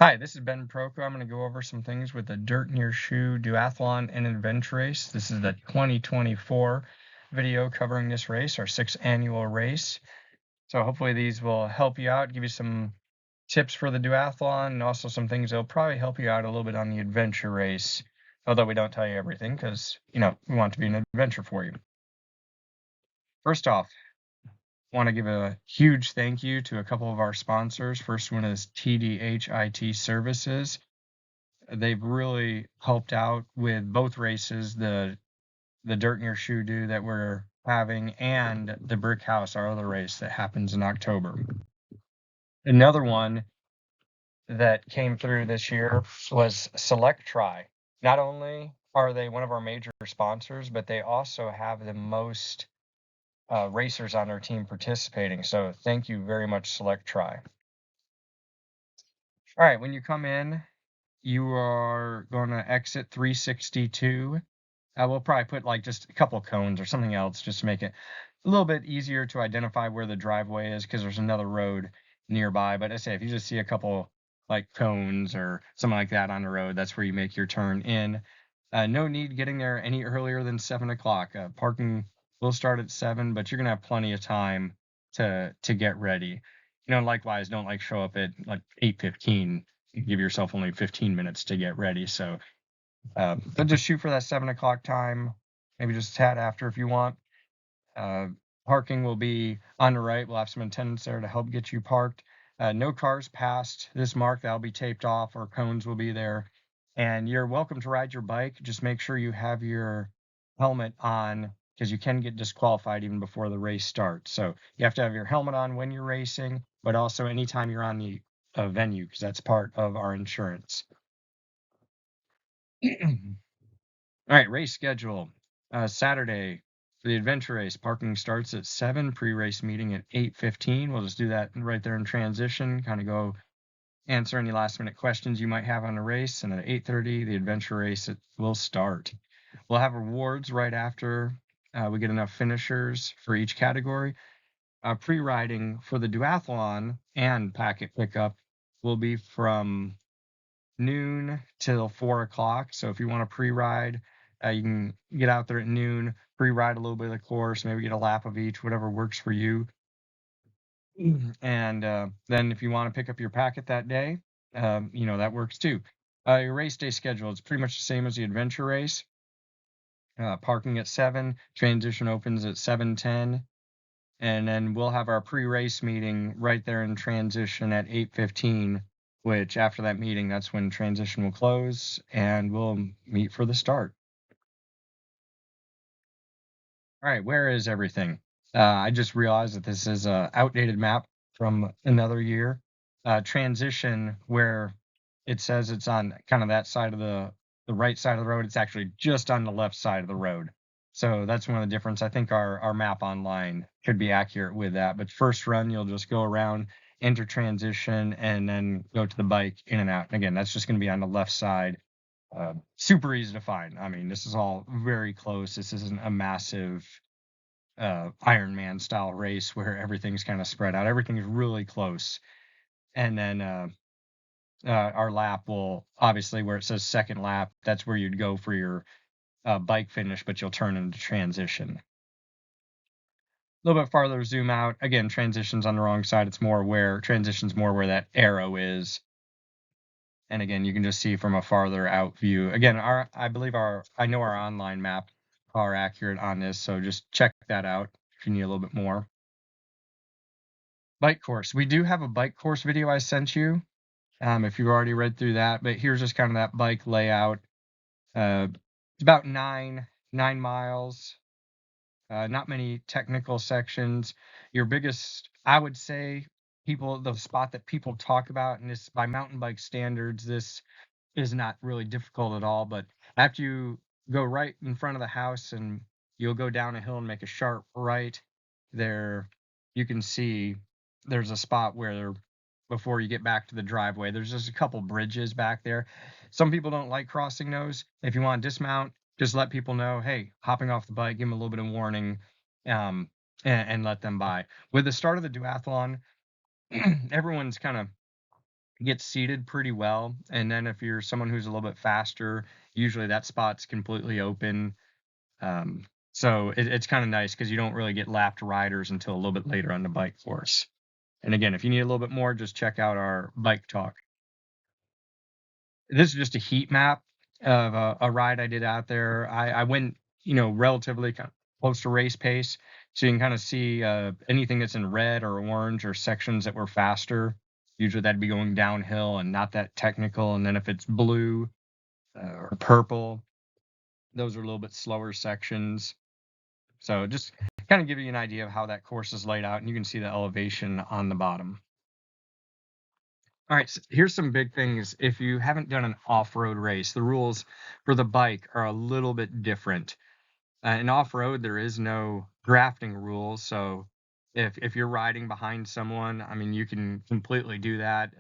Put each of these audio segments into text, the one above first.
Hi, this is Ben Proko. I'm going to go over some things with the Dirt in Your Shoe Duathlon and Adventure Race. This is the 2024 video covering this race, our sixth annual race. So hopefully these will help you out, give you some tips for the duathlon, and also some things that'll probably help you out a little bit on the adventure race. Although we don't tell you everything because, we want it to be an adventure for you. First off, want to give a huge thank you to a couple of our sponsors. First one is TDH IT Services. They've really helped out with both races, the Dirt in Your Shoe Do that we're having and the Brick House, our other race that happens in October. Another one that came through this year was Selectri. Not only are they one of our major sponsors, but they also have the most racers on their team participating. So thank you very much, Selectri. All right, when you come in, you are going to exit 362. We'll probably put like just a couple cones or something else just to make it a little bit easier to identify where the driveway is because there's another road nearby. But I say if you just see a couple like cones or something like that on the road, that's where you make your turn in. No need getting there any earlier than 7 o'clock. Parking will start at 7, but you're gonna have plenty of time to get ready. Likewise, don't like show up at like 8:15. Give yourself only 15 minutes to get ready. So just shoot for that 7 o'clock time, maybe just a tad after if you want. Uh, Parking will be on the right. We'll have some attendants there to help get you parked. No cars past this mark. That'll be taped off, or cones will be there. And you're welcome to ride your bike. Just make sure you have your helmet on because you can get disqualified even before the race starts. So you have to have your helmet on when you're racing, but also anytime you're on the venue because that's part of our insurance. All right, race schedule. Saturday for the adventure race, parking starts at 7, pre-race meeting at 8:15. We'll just do that right there in transition, kind of go answer any last minute questions you might have on the race. And at 8:30, the adventure race will start. We'll have rewards right after we get enough finishers for each category. Pre-riding for the duathlon and packet pickup will be from noon till 4 o'clock. So if you want to pre-ride, you can get out there at noon, pre-ride a little bit of the course, maybe get a lap of each, whatever works for you. And then if you want to pick up your packet that day, that works too. Your race day schedule is pretty much the same as the adventure race. Parking at 7, transition opens at 7:10. And then we'll have our pre-race meeting right there in transition at 8:15, which after that meeting, that's when transition will close and we'll meet for the start. All right, where is everything? I just realized that this is a outdated map from another year. Transition where it says it's on kind of that side of the right side of the road, it's actually just on the left side of the road. So that's one of the difference. I think our map online could be accurate with that. But first run, you'll just go around, enter transition, and then go to the bike in and out. And again, that's just going to be on the left side. Super easy to find. I mean, this is all very close. This isn't a massive Ironman style race where everything's kind of spread out. Everything's really close. And then our lap will obviously where it says second lap, that's where you'd go for your bike finish, but you'll turn into transition. A little bit farther zoom out. Again, transition's on the wrong side. It's more where transition's more where that arrow is. And again, you can just see from a farther out view. Again, I know our online map are accurate on this, so just check that out if you need a little bit more. Bike course. We do have a bike course video I sent you. If you've already read through that, but here's just kind of that bike layout. It's about 9 miles. Not many technical sections. Your biggest, I would say, the spot that people talk about, and this by mountain bike standards, this is not really difficult at all. But after you go right in front of the house and you'll go down a hill and make a sharp right there, you can see there's a spot where before you get back to the driveway, there's just a couple bridges back there. Some people don't like crossing those. If you want to dismount, just let people know, hey, hopping off the bike, give them a little bit of warning, and let them by. With the start of the duathlon, everyone's kind of gets seated pretty well. And then if you're someone who's a little bit faster, usually that spot's completely open. Um, so it's kind of nice because you don't really get lapped riders until a little bit later on the bike course. And again, if you need a little bit more, just check out our bike talk. This is just a heat map of a ride I did out there. I went, relatively close to race pace, so you can kind of see anything that's in red or orange or sections that were faster. Usually that'd be going downhill and not that technical. And then if it's blue or purple, those are a little bit slower sections. So just kind of give you an idea of how that course is laid out, and you can see the elevation on the bottom. All right, so here's some big things. If you haven't done an off-road race, the rules for the bike are a little bit different. In off-road, there is no drafting rules, so if you're riding behind someone, I mean, you can completely do that.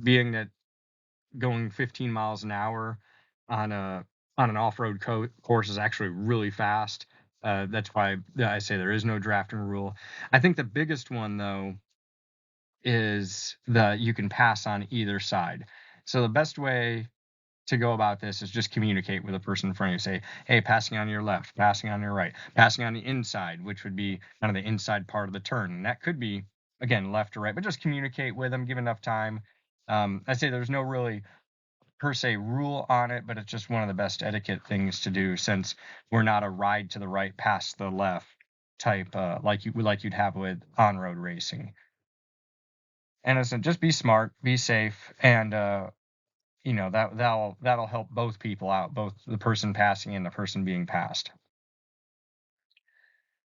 Being that going 15 miles an hour on a on an off-road course is actually really fast. That's why I say there is no drafting rule. I think the biggest one though is that you can pass on either side. So the best way to go about this is just communicate with the person in front of you. Say, hey, passing on your left, passing on your right, passing on the inside, which would be kind of the inside part of the turn. And that could be, again, left or right, but just communicate with them, give enough time. I say there's no really per se rule on it, but it's just one of the best etiquette things to do since we're not a ride to the right, past the left type, like you'd have with on road racing. And I said, just be smart, be safe, and that'll help both people out, both the person passing and the person being passed.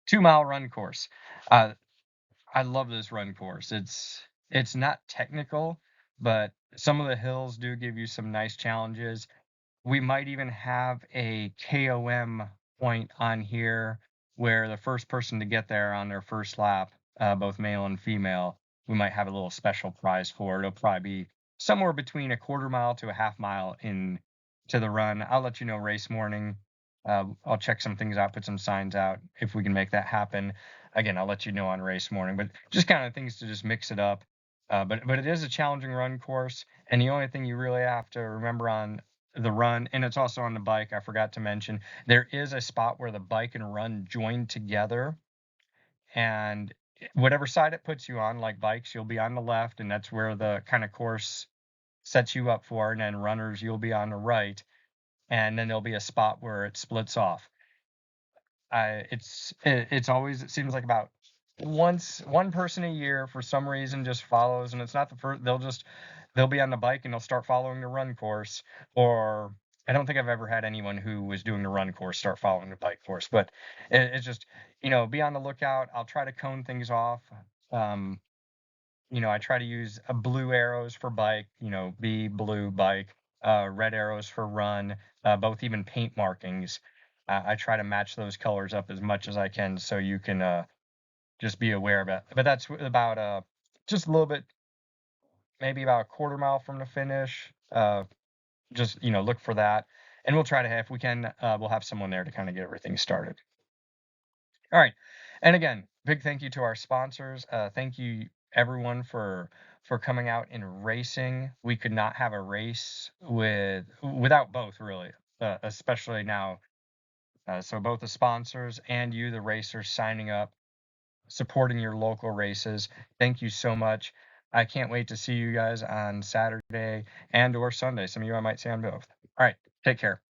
2 mile run course. Uh, I love this run course. It's not technical, but some of the hills do give you some nice challenges. We might even have a KOM point on here where the first person to get there on their first lap, both male and female, we might have a little special prize for. It'll probably be somewhere between a quarter mile to a half mile in to the run. I'll let you know race morning. I'll check some things out, put some signs out if we can make that happen. Again, I'll let you know on race morning, but just kind of things to just mix it up. But it is a challenging run course, and the only thing you really have to remember on the run, and it's also on the bike. I forgot to mention there is a spot where the bike and run join together, and whatever side it puts you on, like bikes, you'll be on the left, and that's where the kind of course sets you up for, and then runners, you'll be on the right, and then there'll be a spot where it splits off. It's always, it seems like about once one person a year for some reason just follows, and it's not the first. They'll be on the bike and they'll start following the run course. Or I don't think I've ever had anyone who was doing the run course start following the bike course. But it's just, be on the lookout. I'll try to cone things off. Um, I try to use blue arrows for bike. B blue bike, red arrows for run. Both even paint markings. I try to match those colors up as much as I can so you can just be aware of it. But that's about just a little bit, maybe about a quarter mile from the finish. Just look for that, and we'll try to have, if we can, we'll have someone there to kind of get everything started. All right, and again, big thank you to our sponsors. Thank you everyone for coming out and racing. We could not have a race without both, really, especially now. So both the sponsors and you, the racers, signing up, supporting your local races. Thank you so much. I can't wait to see you guys on Saturday and or Sunday. Some of you I might see on both. All right, take care.